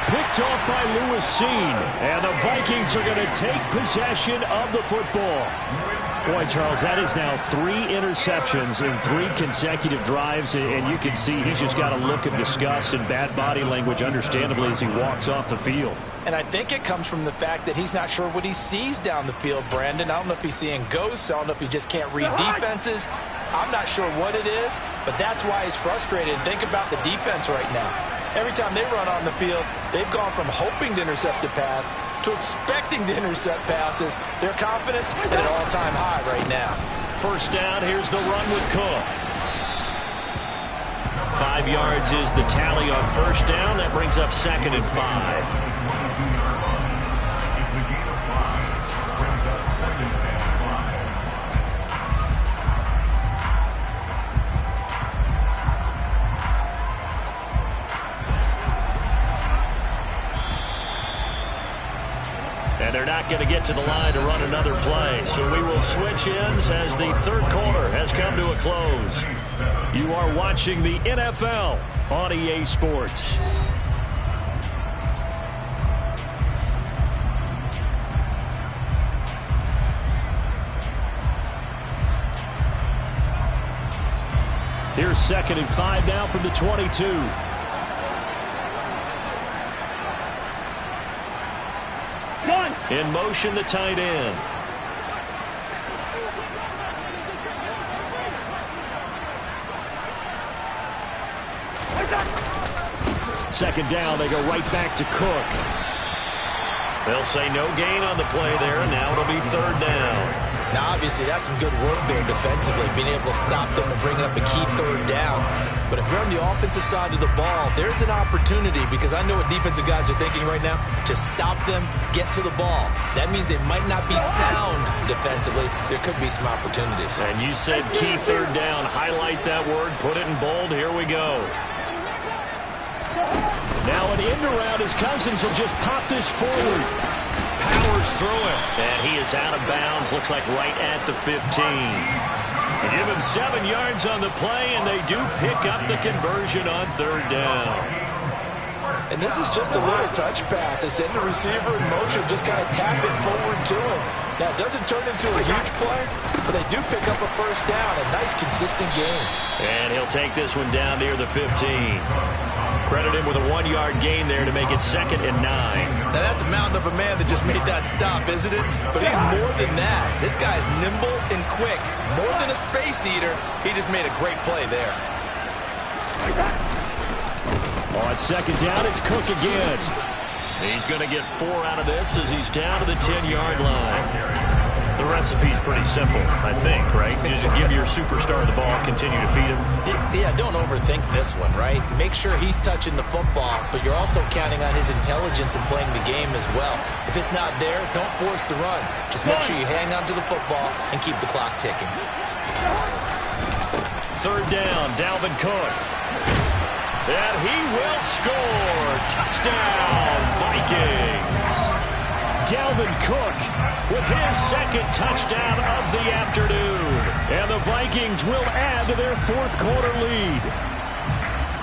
Picked off by Lewis Seen. And the Vikings are going to take possession of the football. Boy, Charles, that is now 3 interceptions in 3 consecutive drives, and you can see he's just got a look of disgust and bad body language, understandably, as he walks off the field. And I think it comes from the fact that he's not sure what he sees down the field, Brandon. I don't know if he's seeing ghosts. I don't know if he just can't read defenses. I'm not sure what it is, but that's why he's frustrated. Think about the defense right now. Every time they run on the field, They've gone from hoping to intercept a pass to expecting to intercept passes. Their confidence at an all-time high right now. First down, here's the run with Cook. 5 yards is the tally on first down. That brings up 2nd and 5. And they're not going to get to the line to run another play. So we will switch ends as the third quarter has come to a close. You are watching the NFL on EA Sports. Here's 2nd and 5 now from the 22. In motion, the tight end. Second down, they go right back to Cook. They'll say no gain on the play there, and now it'll be 3rd down. Now, obviously, that's some good work there defensively, being able to stop them and bringing up a key 3rd down. But if you're on the offensive side of the ball, there's an opportunity, because I know what defensive guys are thinking right now. Just stop them, get to the ball. That means they might not be sound defensively. There could be some opportunities. And you said key 3rd down. Highlight that word, put it in bold. Here we go. Now an end around as Cousins will just pop this forward. Powers through it. And he is out of bounds. Looks like right at the 15. They give him 7 yards on the play, and they do pick up the conversion on 3rd down. And this is just a little touch pass. They send the receiver in motion, just kind of tap it forward to him. Now, it doesn't turn into a huge play, but they do pick up a first down. A nice, consistent game. And he'll take this one down near the 15. Credit him with a 1-yard gain there to make it 2nd and 9. Now, that's a mountain of a man that just made that stop, isn't it? But he's more than that. This guy's nimble and quick. More than a space eater. He just made a great play there. On 2nd down, it's Cook again. He's going to get 4 out of this as he's down to the 10-yard line. The recipe's pretty simple, I think, right? You just give your superstar the ball, continue to feed him. Yeah, don't overthink this one, right? Make sure he's touching the football, but you're also counting on his intelligence in playing the game as well. If it's not there, don't force the run. Just make sure you hang on to the football and keep the clock ticking. 3rd down, Dalvin Cook. And he will score. Touchdown, Vikings. Dalvin Cook with his 2nd touchdown of the afternoon. And the Vikings will add to their 4th quarter lead.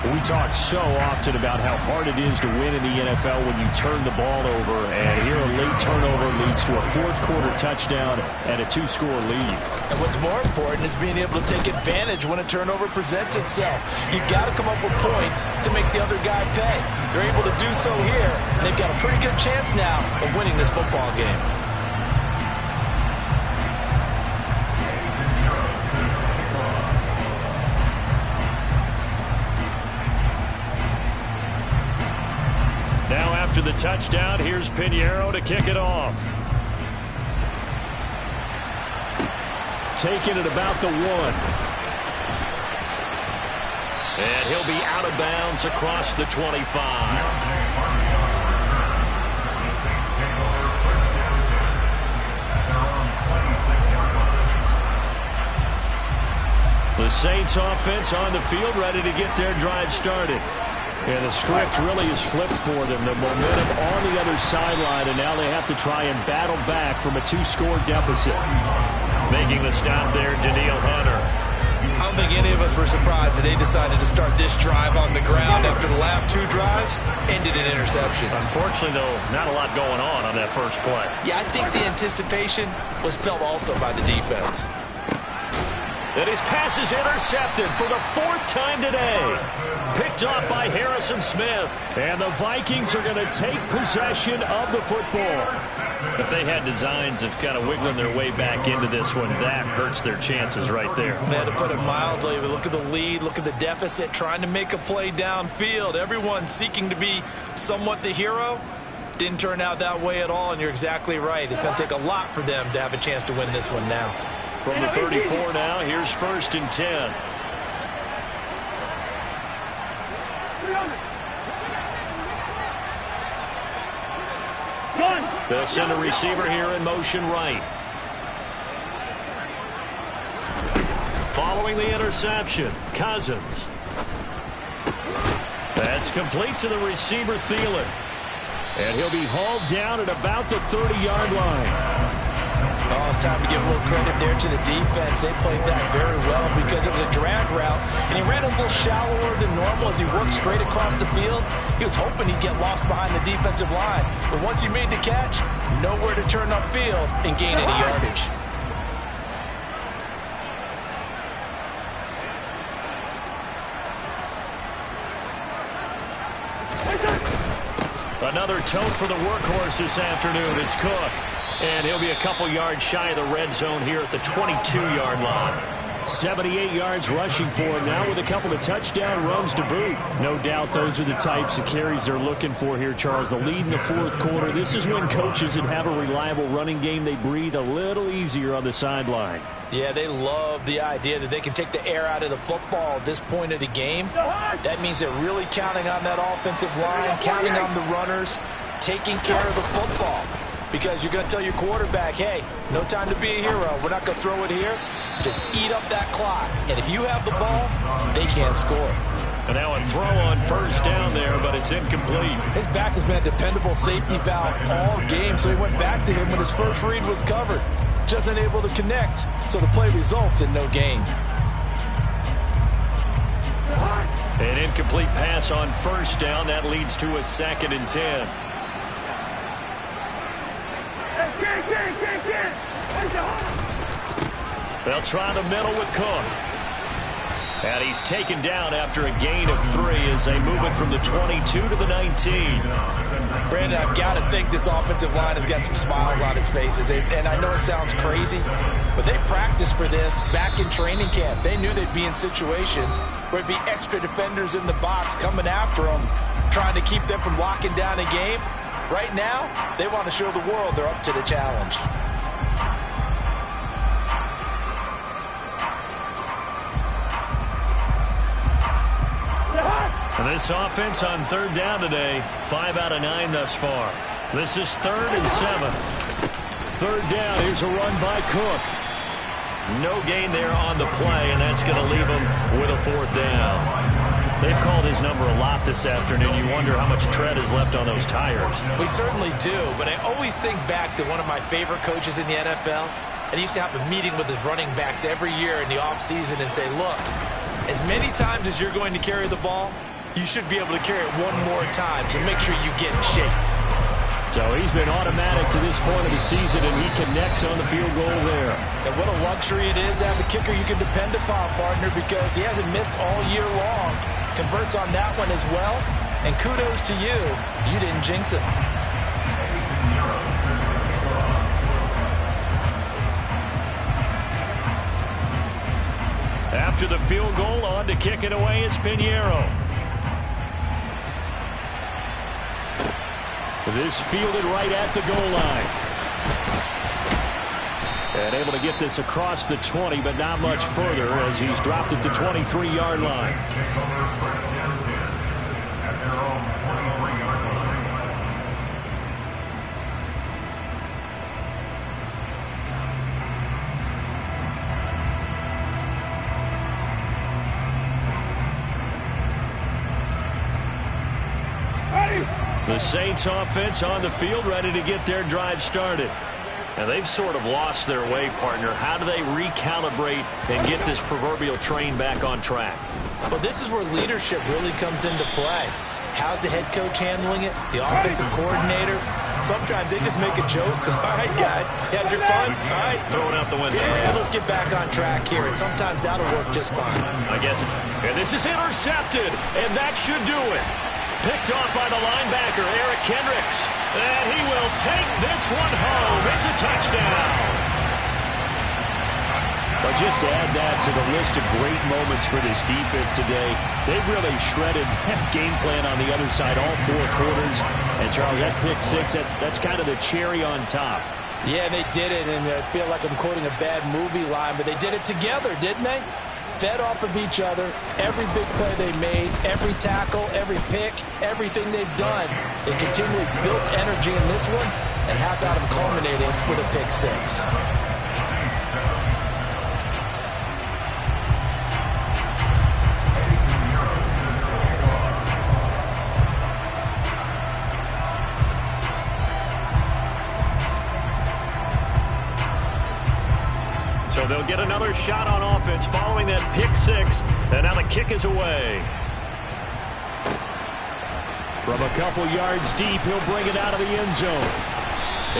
We talk so often about how hard it is to win in the NFL when you turn the ball over. And here a late turnover leads to a 4th quarter touchdown and a 2-score lead. And what's more important is being able to take advantage when a turnover presents itself. You've got to come up with points to make the other guy pay. They're able to do so here, and they've got a pretty good chance now of winning this football game. Now after the touchdown, here's Pinheiro to kick it off. Taking it about the 1. And he'll be out of bounds across the 25. The Saints offense on the field, ready to get their drive started. And the script really is flipped for them. The momentum on the other sideline, and now they have to try and battle back from a 2-score deficit. Making the stop there, Danielle Hunter. I don't think any of us were surprised that they decided to start this drive on the ground after the last 2 drives ended in interceptions. Unfortunately, though, not a lot going on that first play. Yeah, I think the anticipation was felt also by the defense. And his pass is intercepted for the 4th time today. Picked off by Harrison Smith. And the Vikings are going to take possession of the football. If they had designs of kind of wiggling their way back into this one, that hurts their chances right there. They had to put it mildly. But look at the lead, look at the deficit, trying to make a play downfield. Everyone seeking to be somewhat the hero. Didn't turn out that way at all, and you're exactly right. It's going to take a lot for them to have a chance to win this one now. From the 34 now, here's 1st and 10. They'll send a receiver here in motion right. Following the interception, Cousins. That's complete to the receiver, Thielen. And he'll be hauled down at about the 30-yard line. Oh, it's time to give a little credit there to the defense. They played that very well because it was a drag route, and he ran a little shallower than normal as he worked straight across the field. He was hoping he'd get lost behind the defensive line, but once he made the catch, nowhere to turn upfield and gain any yardage. Another tote for the workhorse this afternoon. It's Cook. And he'll be a couple yards shy of the red zone here at the 22-yard line. 78 yards rushing for him now with a couple of touchdown runs to boot. No doubt those are the types of carries they're looking for here, Charles. The lead in the 4th quarter. This is when coaches that have a reliable running game, they breathe a little easier on the sideline. Yeah, they love the idea that they can take the air out of the football at this point of the game. That means they're really counting on that offensive line, counting on the runners, taking care of the football. Because you're going to tell your quarterback, hey, no time to be a hero. We're not going to throw it here. Just eat up that clock. And if you have the ball, they can't score. And now a throw on 1st down there, but it's incomplete. His back has been a dependable safety valve all game, so he went back to him when his first read was covered. Just unable to connect, so the play results in no gain. An incomplete pass on 1st down. That leads to a 2nd and 10. They'll try the middle with Cook. And he's taken down after a gain of 3 as they move it from the 22 to the 19. Brandon, I've got to think this offensive line has got some smiles on its faces. And I know it sounds crazy, but they practiced for this back in training camp. They knew they'd be in situations where there'd be extra defenders in the box coming after them, trying to keep them from locking down a game. Right now, they want to show the world they're up to the challenge. And this offense on 3rd down today, 5 out of 9 thus far. This is 3rd and 7. 3rd down, here's a run by Cook. No gain there on the play, and that's going to leave him with a 4th down. They've called his number a lot this afternoon. You wonder how much tread is left on those tires. We certainly do, but I always think back to one of my favorite coaches in the NFL. And he used to have a meeting with his running backs every year in the offseason and say, look, as many times as you're going to carry the ball, you should be able to carry it one more time, so make sure you get in shape. So he's been automatic to this point of the season, and he connects on the field goal there. And what a luxury it is to have a kicker you can depend upon, partner, because he hasn't missed all year long. Converts on that one as well. And kudos to you. You didn't jinx it. After the field goal, on to kick it away is Pinheiro. This fielded right at the goal line. And able to get this across the 20, but not much further as he's dropped it to 23-yard line. The Saints offense on the field, ready to get their drive started. And they've sort of lost their way, partner. How do they recalibrate and get this proverbial train back on track? Well, this is where leadership really comes into play. How's the head coach handling it? The offensive coordinator? Sometimes they just make a joke. All right, guys, had your fun? All right, throw it out the window. Yeah, let's get back on track here, and sometimes that'll work just fine. I guess. And this is intercepted, and that should do it. Picked off by the linebacker, Eric Kendricks. And he will take this one home. It's a touchdown. But just to add that to the list of great moments for this defense today, they've really shredded that game plan on the other side all 4 quarters. And, Charles, that pick 6, that's kind of the cherry on top. Yeah, they did it, and I feel like I'm quoting a bad movie line, but they did it together, didn't they? Fed off of each other, every big play they made, every tackle, every pick, everything they've done. They continually built energy in this one, and how about them culminating with a pick 6? So they'll get another shot on offense following that pick 6. And now the kick is away. From a couple yards deep, he'll bring it out of the end zone.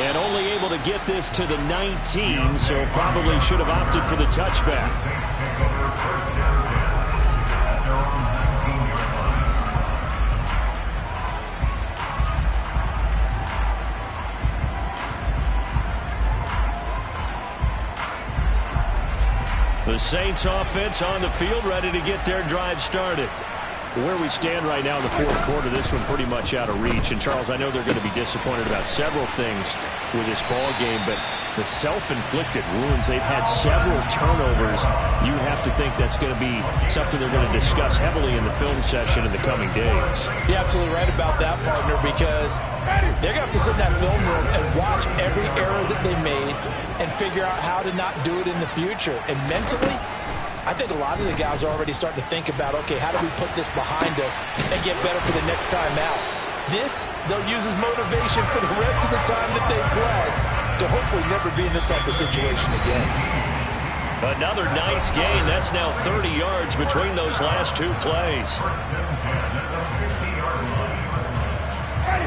And only able to get this to the 19, so probably should have opted for the touchback. The Saints offense on the field, ready to get their drive started. Where we stand right now in the 4th quarter, this one pretty much out of reach. And, Charles, I know they're going to be disappointed about several things with this ball game, but the self-inflicted wounds, they've had several turnovers. You have to think that's going to be something they're going to discuss heavily in the film session in the coming days. You're absolutely right about that, partner, because they're going to have to sit in that film room and watch every error that they made and figure out how to not do it in the future. And mentally, I think a lot of the guys are already starting to think about, okay, how do we put this behind us and get better for the next time out? This, they'll use as motivation for the rest of the time that they play to hopefully never be in this type of situation again. Another nice gain. That's now 30 yards between those last 2 plays.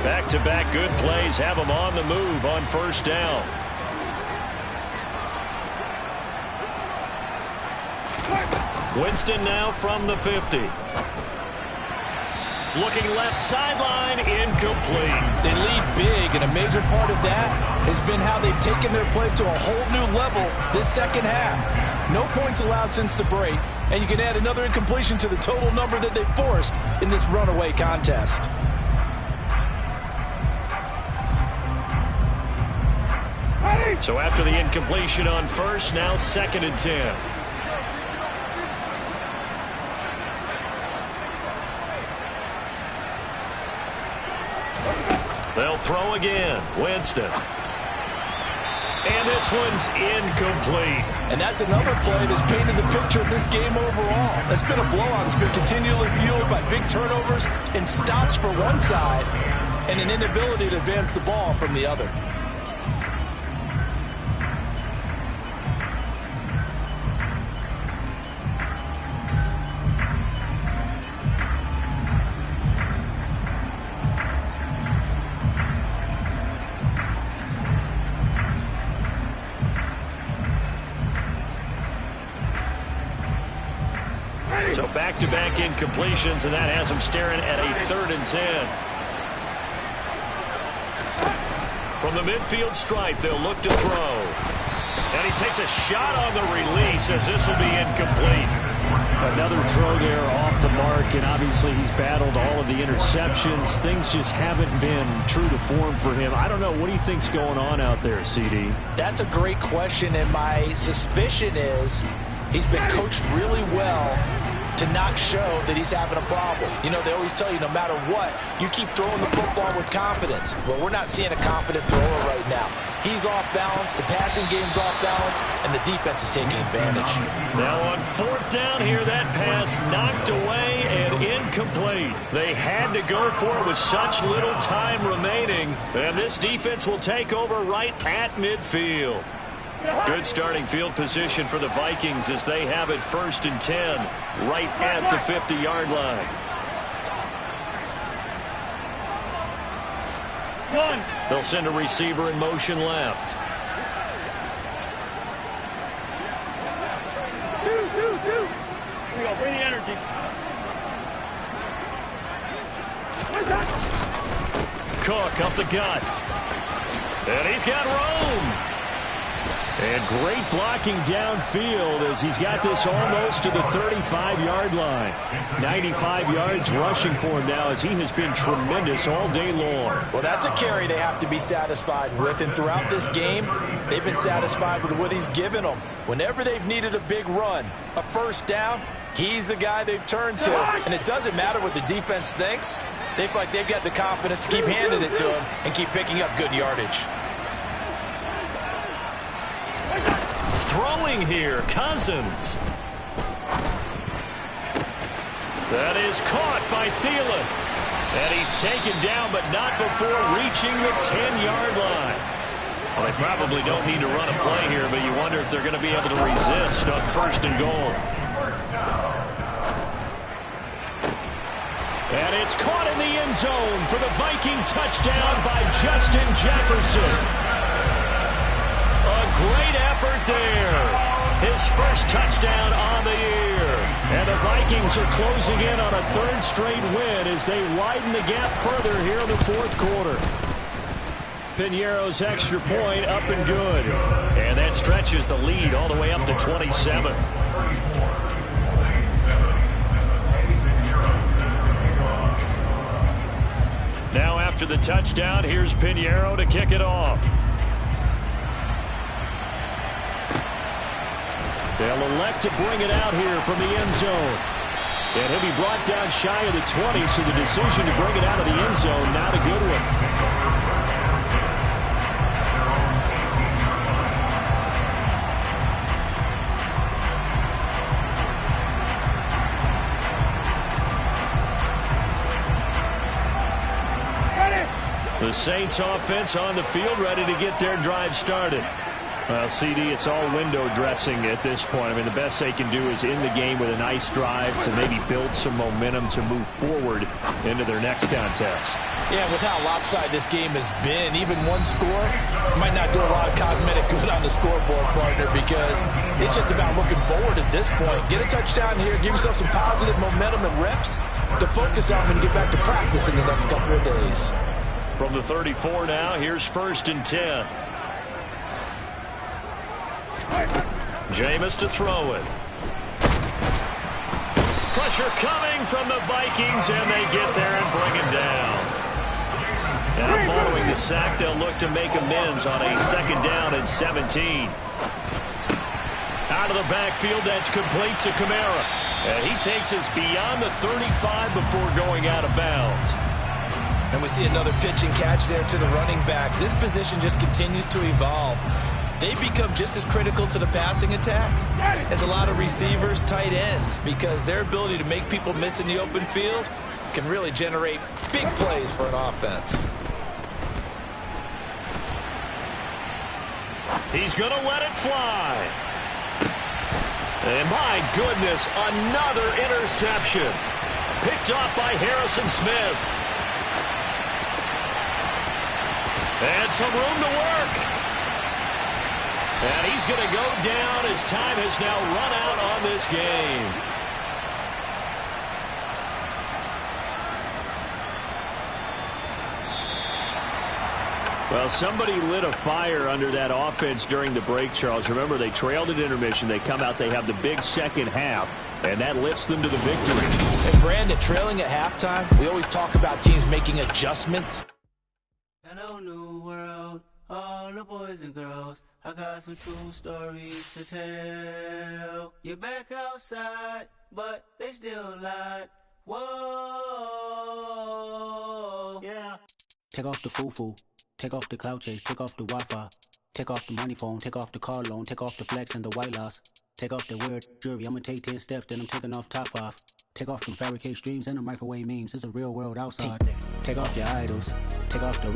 Back-to-back good plays have them on the move on first down. Winston now from the 50. Looking left sideline, incomplete. They lead big, and a major part of that has been how they've taken their play to a whole new level this second half. No points allowed since the break, and you can add another incompletion to the total number that they forced in this runaway contest. So after the incompletion on first, now 2nd and 10. They'll throw again. Winston. And this one's incomplete. And that's another play that's painted the picture of this game overall. It's been a blowout. It's been continually fueled by big turnovers and stops for one side and an inability to advance the ball from the other. So back-to-back incompletions, and that has them staring at a 3rd and 10. From the midfield stripe, they'll look to throw. And he takes a shot on the release as this will be incomplete. Another throw there off the mark, and obviously he's battled all of the interceptions. Things just haven't been true to form for him. I don't know. What do you think's going on out there, CD? That's a great question, and my suspicion is he's been coached really well to not show that he's having a problem. You know, they always tell you no matter what, you keep throwing the football with confidence. Well, we're not seeing a confident thrower right now. He's off balance, the passing game's off balance, and the defense is taking advantage. Now on 4th down here, that pass knocked away and incomplete. They had to go for it with such little time remaining, and this defense will take over right at midfield. Good starting field position for the Vikings as they have it 1st and 10 right at the 50-yard line. They'll send a receiver in motion left. Bring the energy. Cook up the gut. And he's got room. And great blocking downfield as he's got this almost to the 35-yard line. 95 yards rushing for him now as he has been tremendous all day long. Well, that's a carry they have to be satisfied with. And throughout this game, they've been satisfied with what he's given them. Whenever they've needed a big run, a first down, he's the guy they've turned to. And it doesn't matter what the defense thinks. They feel like they've got the confidence to keep handing it to him and keep picking up good yardage. Throwing here, Cousins. That is caught by Thielen. And he's taken down, but not before reaching the 10-yard line. Well, they probably don't need to run a play here, but you wonder if they're going to be able to resist on first and goal. And it's caught in the end zone for the Viking touchdown by Justin Jefferson. A great effort there. His first touchdown on the year. And the Vikings are closing in on a third straight win as they widen the gap further here in the fourth quarter. Piñeiro's extra point up and good. And that stretches the lead all the way up to 27. Now after the touchdown, here's Piñeiro to kick it off. They'll elect to bring it out here from the end zone. And he'll be brought down shy of the 20, so the decision to bring it out of the end zone, not a good one. The Saints offense on the field, ready to get their drive started. Well, CD, it's all window dressing at this point. I mean, the best they can do is in the game with a nice drive to maybe build some momentum to move forward into their next contest. Yeah, with how lopsided this game has been, even one score might not do a lot of cosmetic good on the scoreboard, partner, because it's just about looking forward at this point. Get a touchdown here, give yourself some positive momentum and reps to focus on when you get back to practice in the next couple of days. From the 34 now, here's first and 10. Jameis to throw it. Pressure coming from the Vikings, and they get there and bring him down. Now following the sack, they'll look to make amends on a second down and 17. Out of the backfield, that's complete to Kamara. And he takes us beyond the 35 before going out of bounds. And we see another pitch and catch there to the running back. This position just continues to evolve. They become just as critical to the passing attack as a lot of receivers, tight ends, because their ability to make people miss in the open field can really generate big plays for an offense. He's going to let it fly. And my goodness, another interception. Picked off by Harrison Smith. And some room to work. And he's going to go down as time has now run out on this game. Well, somebody lit a fire under that offense during the break, Charles. Remember, they trailed at intermission. They come out, they have the big second half, and that lifts them to the victory. And Brandon, trailing at halftime, we always talk about teams making adjustments. Hello, new world, all the boys and girls. I got some true stories to tell. You're back outside, but they still lied. Whoa, yeah. Take off the foo-foo, take off the cloud chase, take off the Wi-Fi, take off the money phone, take off the car loan, take off the flex and the white loss, take off the weird jewelry. I'ma take 10 steps, then I'm taking off top 5. Take off them fabricate streams and the microwave memes. It's a real world outside. Take off your idols, take off the